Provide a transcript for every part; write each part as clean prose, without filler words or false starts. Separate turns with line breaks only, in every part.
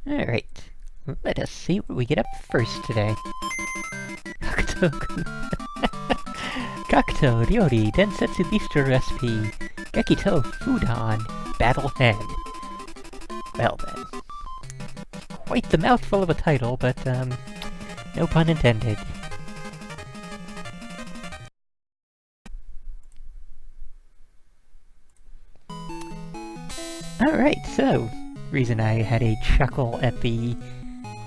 Alright, let us see what we get up first today. Kakuto... Kakuto Ryouri Densetsu Bistro recipe, Gekitou Foodon, Battle Head. Well then. Quite the mouthful of a title, but, no pun intended. Alright, so, reason I had a chuckle at the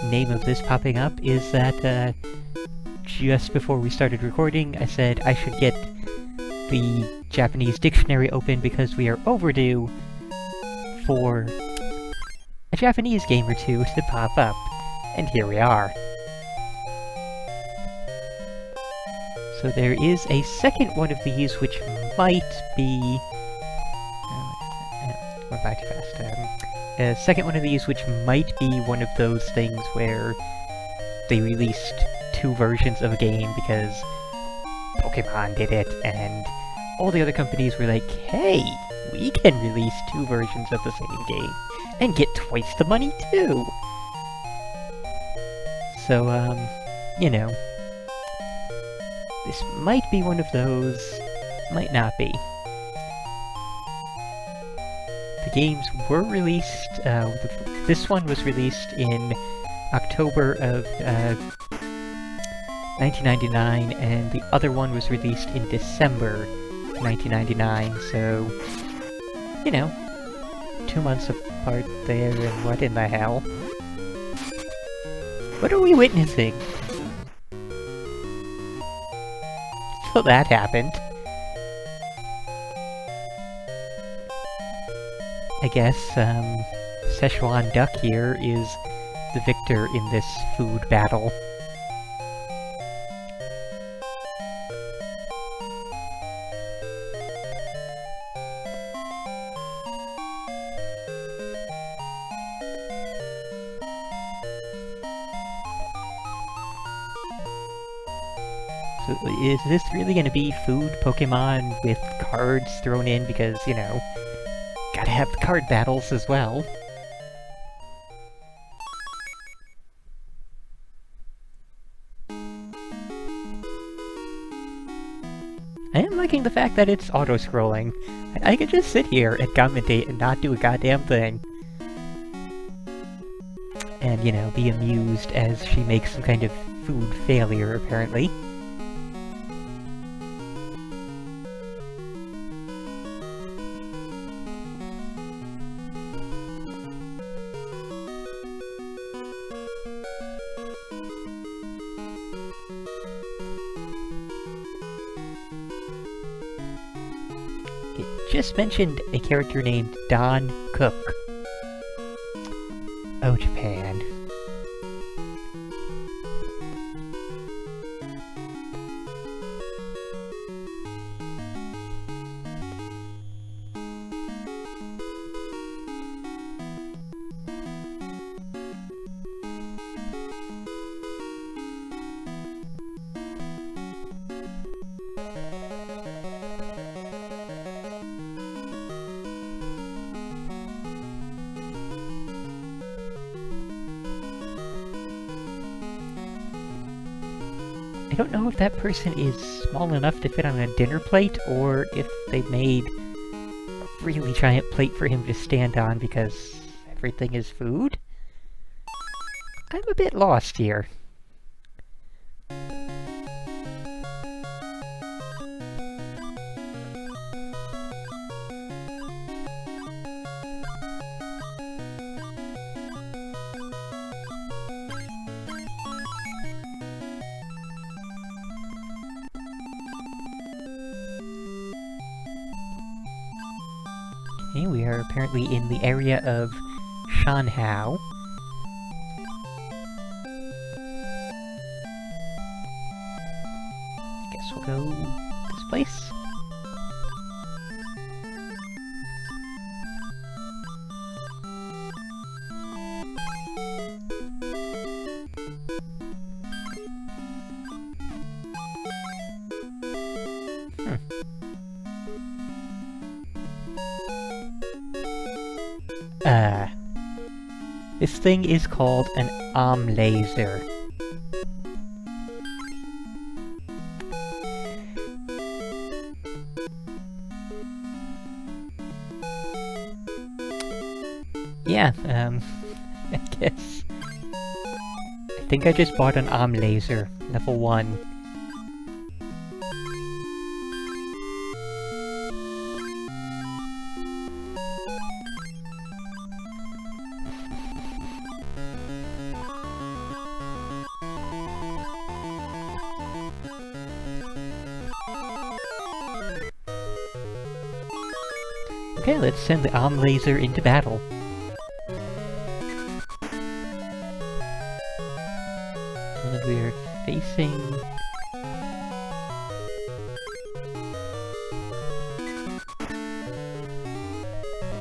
name of this popping up is that, just before we started recording, I said I should get the Japanese dictionary open because we are overdue for a Japanese game or two to pop up. And here we are. So there is a second one of these which might be... went by too fast. A second one of these which might be one of those things where they released two versions of a game because Pokemon did it, and all the other companies were like, hey, we can release two versions of the same game and get twice the money too! So, you know, this might be one of those, might not be. The games were released, this one was released in October of 1999, and the other one was released in December 1999, so, you know, 2 months apart there, and what in the hell? What are we witnessing? So that happened. I guess, Szechuan Duck here is the victor in this food battle. So is this really gonna be food Pokemon with cards thrown in because, you know, gotta have the card battles as well? I am liking the fact that it's auto-scrolling. I could just sit here and commentate and not do a goddamn thing. And, you know, be amused as she makes some kind of food failure, apparently. It just mentioned a character named Don Cook. Oh, Japan. I don't know if that person is small enough to fit on a dinner plate, or if they made a really giant plate for him to stand on because everything is food? I'm a bit lost here. Okay, we are apparently in the area of Shanhao. Guess we'll go this place. This thing is called an laser. Yeah, I guess. I think I just bought an laser, level 1. Okay, let's send the laser into battle. And we are facing...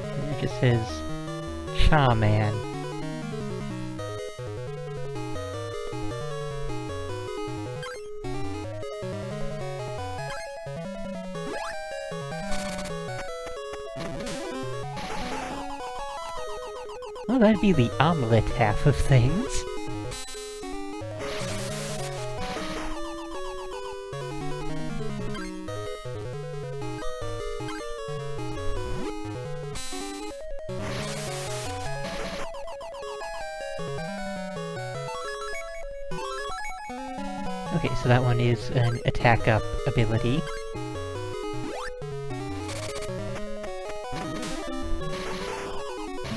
And it just says... Cha-Man. Well, that'd be the omelet half of things. Okay, so that one is an attack-up ability.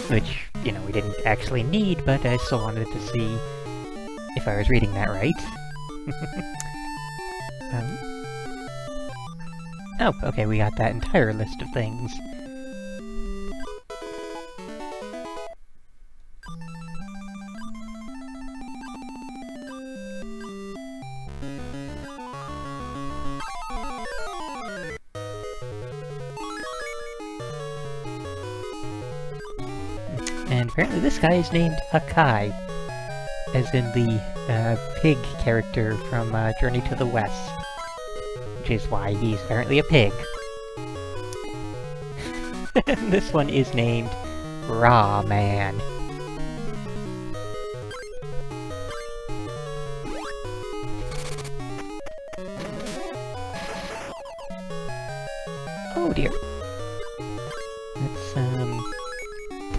Which, you know, we didn't actually need, but I still wanted to see if I was reading that right. Oh, okay, we got that entire list of things. And apparently this guy is named Hakai, as in the pig character from Journey to the West, which is why he's apparently a pig. This one is named Raw Man. Oh dear. Let's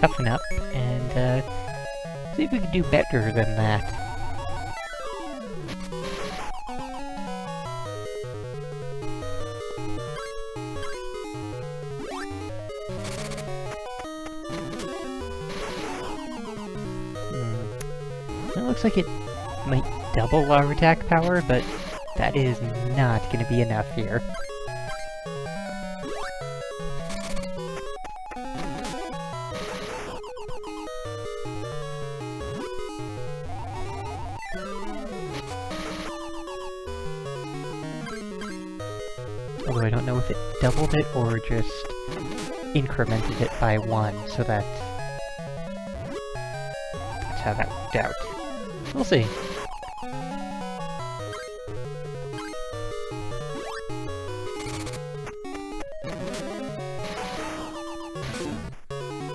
toughen up and see if we can do better than that. It looks like it might double our attack power, but that is not going to be enough here. Although I don't know if it doubled it or just incremented it by 1, so that's how that worked out. We'll see.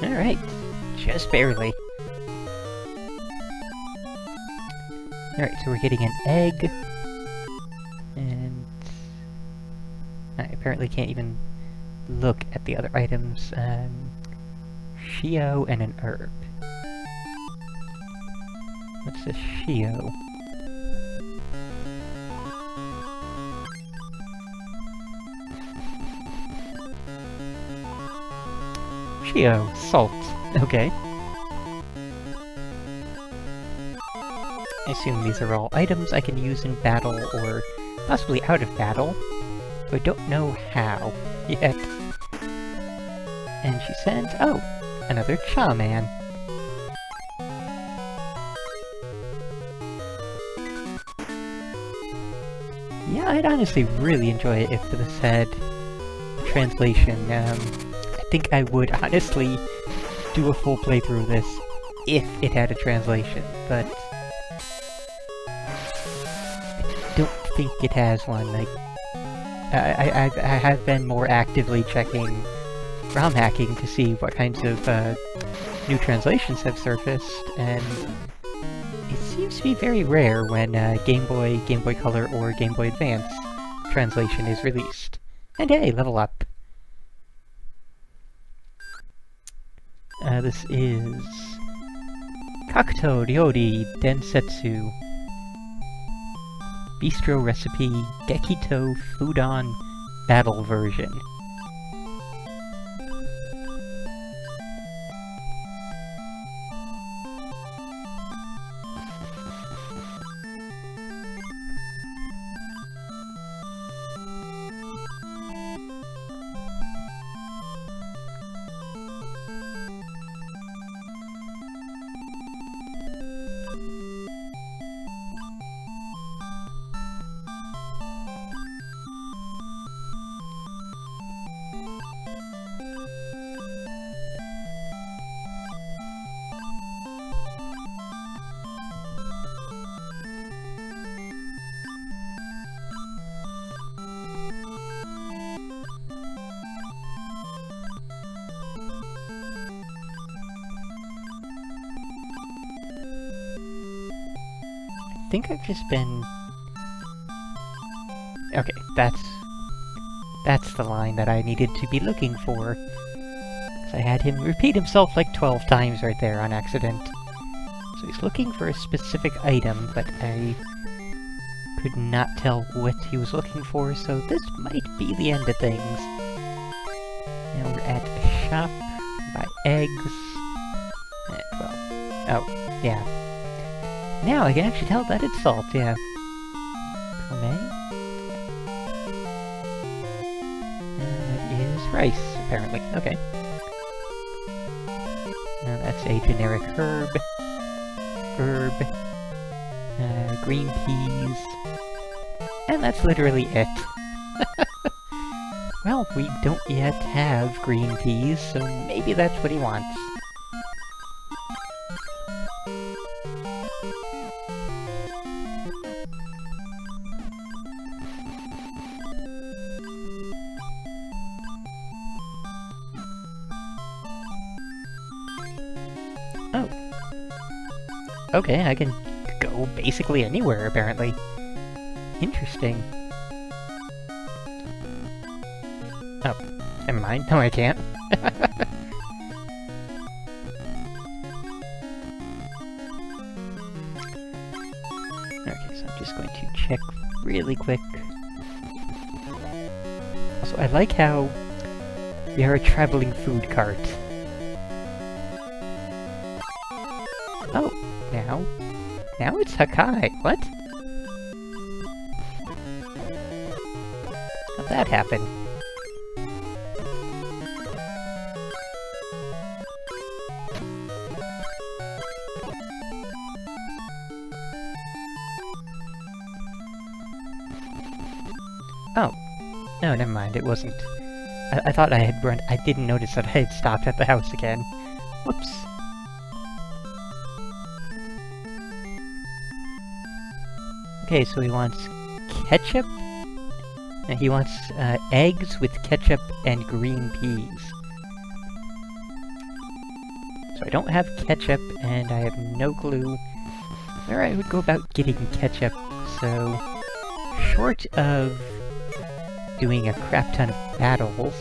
Alright, just barely. Alright, so we're getting an egg. And I apparently can't even look at the other items. Shio and an herb. What's a Shio? Shio, salt. Okay. I assume these are all items I can use in battle, or possibly out of battle, but I don't know how yet. And she sends, oh, another Cha-Man. Yeah, I'd honestly really enjoy it if this had translation. I think I would honestly do a full playthrough of this if it had a translation, but I don't think it has one. I have been more actively checking ROM hacking to see what kinds of new translations have surfaced, and it seems to be very rare when Game Boy, Game Boy Color, or Game Boy Advance translation is released. And hey, level up! This is Kakuto Ryouri Densetsu Bistro Recipe Gekitou Foodon Battle Version. I think I've just been... Okay, that's the line that I needed to be looking for. So I had him repeat himself like 12 times right there on accident. So he's looking for a specific item, but I could not tell what he was looking for, so this might be the end of things. Now we're at a shop, buy eggs. Well, oh, yeah. Now I can actually tell that it's salt, yeah. Pome? That is rice, apparently. Okay. Now that's a generic herb. Green peas. And that's literally it. Well, we don't yet have green peas, so maybe that's what he wants. Oh. Okay, I can go basically anywhere, apparently. Interesting. Oh, never mind. No, I can't. Okay, so I'm just going to check really quick. Also, I like how we are a traveling food cart. Oh, now it's Hakai. What? How'd that happen? Oh. No, never mind, it wasn't. I thought I had run— I didn't notice that I had stopped at the house again. Whoops. Okay, so he wants ketchup? And he wants eggs with ketchup and green peas. So I don't have ketchup, and I have no clue where I would go about getting ketchup, so short of doing a crap ton of battles,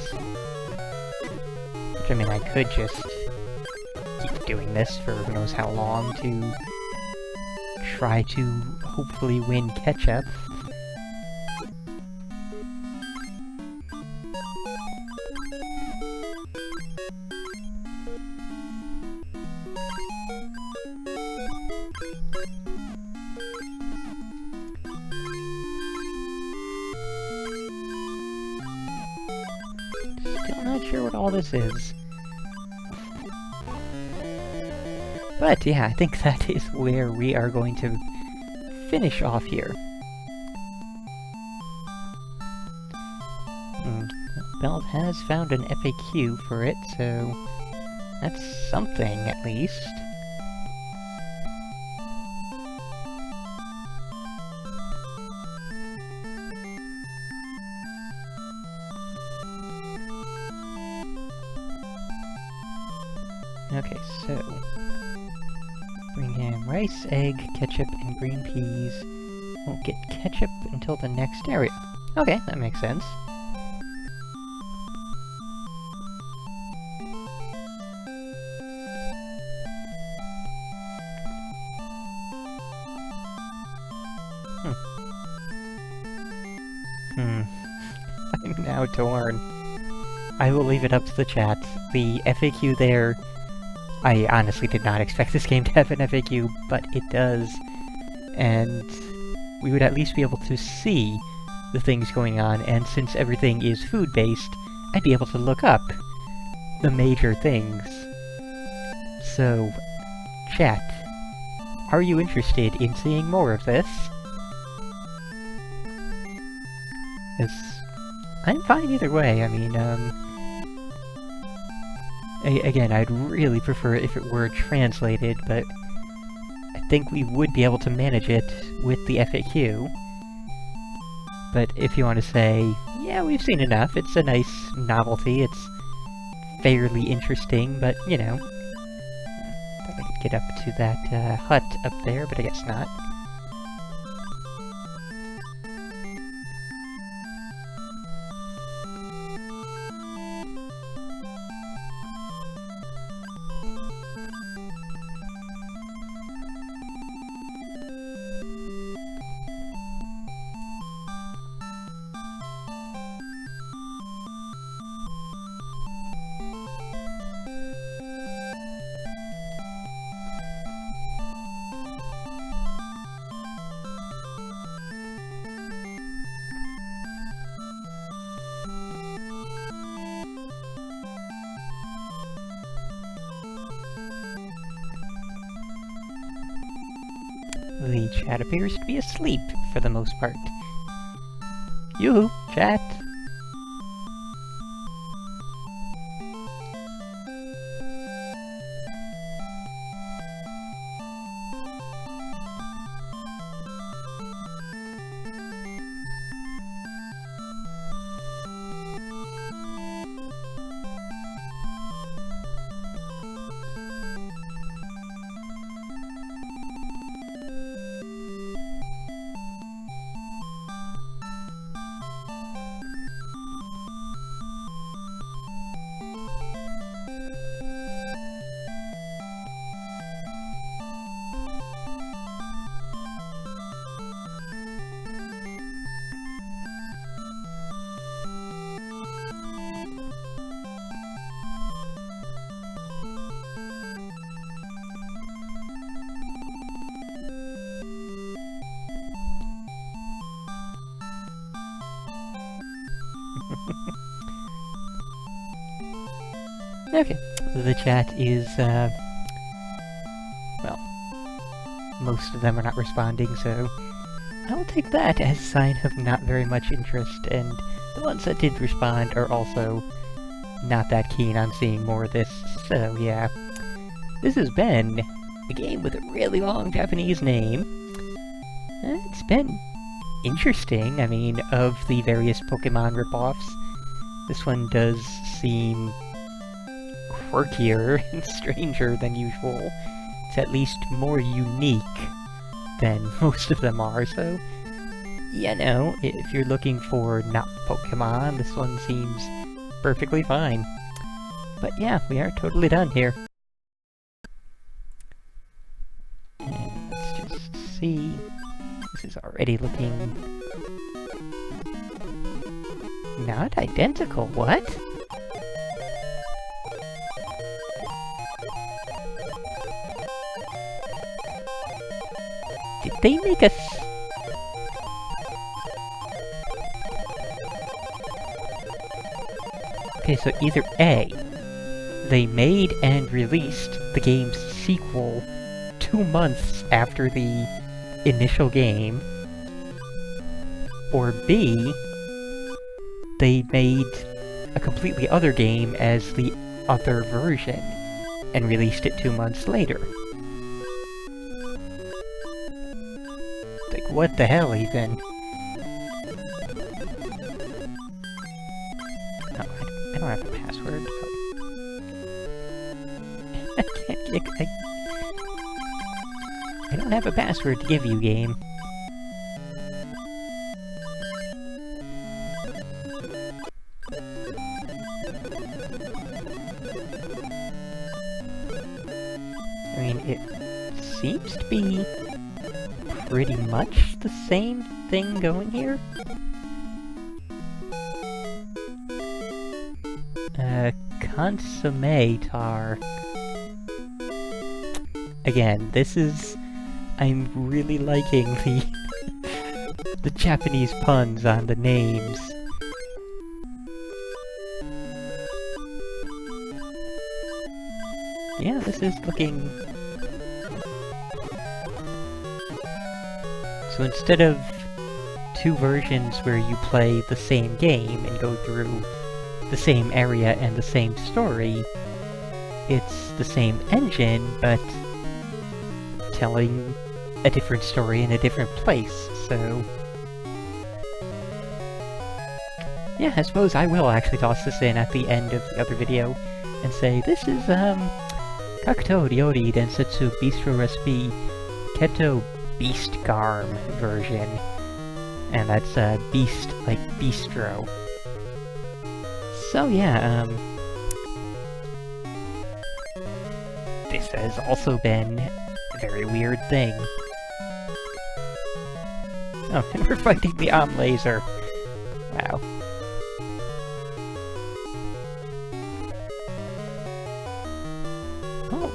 which I mean I could just keep doing this for who knows how long to try to hopefully win ketchup. Still not sure what all this is. But yeah, I think that is where we are going to finish off here. Belt has found an FAQ for it, so that's something at least. Okay, so... Bring him rice, egg, ketchup, and green peas. Won't get ketchup until the next area. Okay, that makes sense. I'm now torn. I will leave it up to the chat. The FAQ there... I honestly did not expect this game to have an FAQ, but it does. And we would at least be able to see the things going on, and since everything is food-based, I'd be able to look up the major things. So, chat, are you interested in seeing more of this? I'm fine either way. I mean, again, I'd really prefer it if it were translated, but I think we would be able to manage it with the FAQ. But if you want to say, yeah, we've seen enough, it's a nice novelty, it's fairly interesting, but, you know, I could get up to that hut up there, but I guess not. The chat appears to be asleep, for the most part. Yoo-hoo, chat! Okay, the chat is, well, most of them are not responding, so I'll take that as a sign of not very much interest, and the ones that did respond are also not that keen on seeing more of this, so yeah. This has been a game with a really long Japanese name. It's been interesting. I mean, of the various Pokemon ripoffs, this one does seem quirkier and stranger than usual. It's at least more unique than most of them are, so, you know, if you're looking for not Pokemon, this one seems perfectly fine. But yeah, we are totally done here. And let's just see. This is already looking not identical. What? Did they make us... Okay, so either A, they made and released the game's sequel 2 months after the initial game, or B, they made a completely other game as the other version and released it 2 months later. Like, what the hell, even? Oh, I don't have a password. I don't have a password to give you, game. I mean, it seems to be pretty much the same thing going here. Consomme tar. Again, I'm really liking the Japanese puns on the names. Yeah, this is looking... So instead of two versions where you play the same game and go through the same area and the same story, it's the same engine, but telling a different story in a different place, so... Yeah, I suppose I will actually toss this in at the end of the other video and say, this is, Kakuto Ryouri Densetsu Bistro recipe Keto Beast Garm version. And that's, beast, like bistro. So yeah, this has also been a very weird thing. Oh, and we're fighting the laser. Wow. Oh,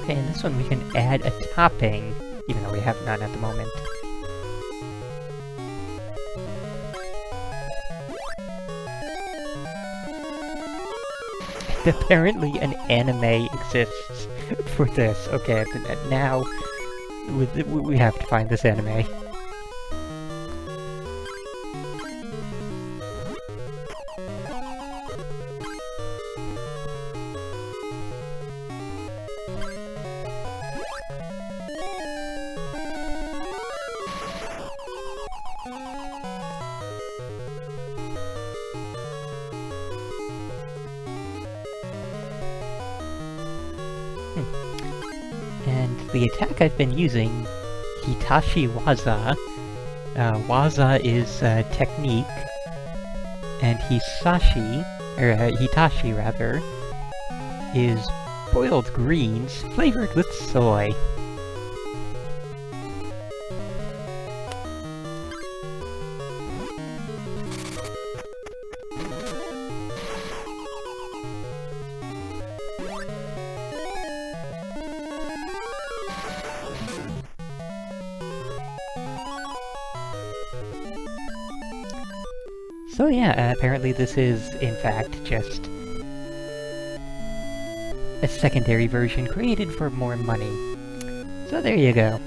okay, and this one we can add a topping, even though we have none at the moment. Apparently an anime exists for this. Okay, but now we have to find this anime. And the attack I've been using, Hitachi Waza. Waza is technique, and Hitachi rather, is boiled greens flavored with soy. So yeah, apparently this is, in fact, just a secondary version created for more money. So there you go.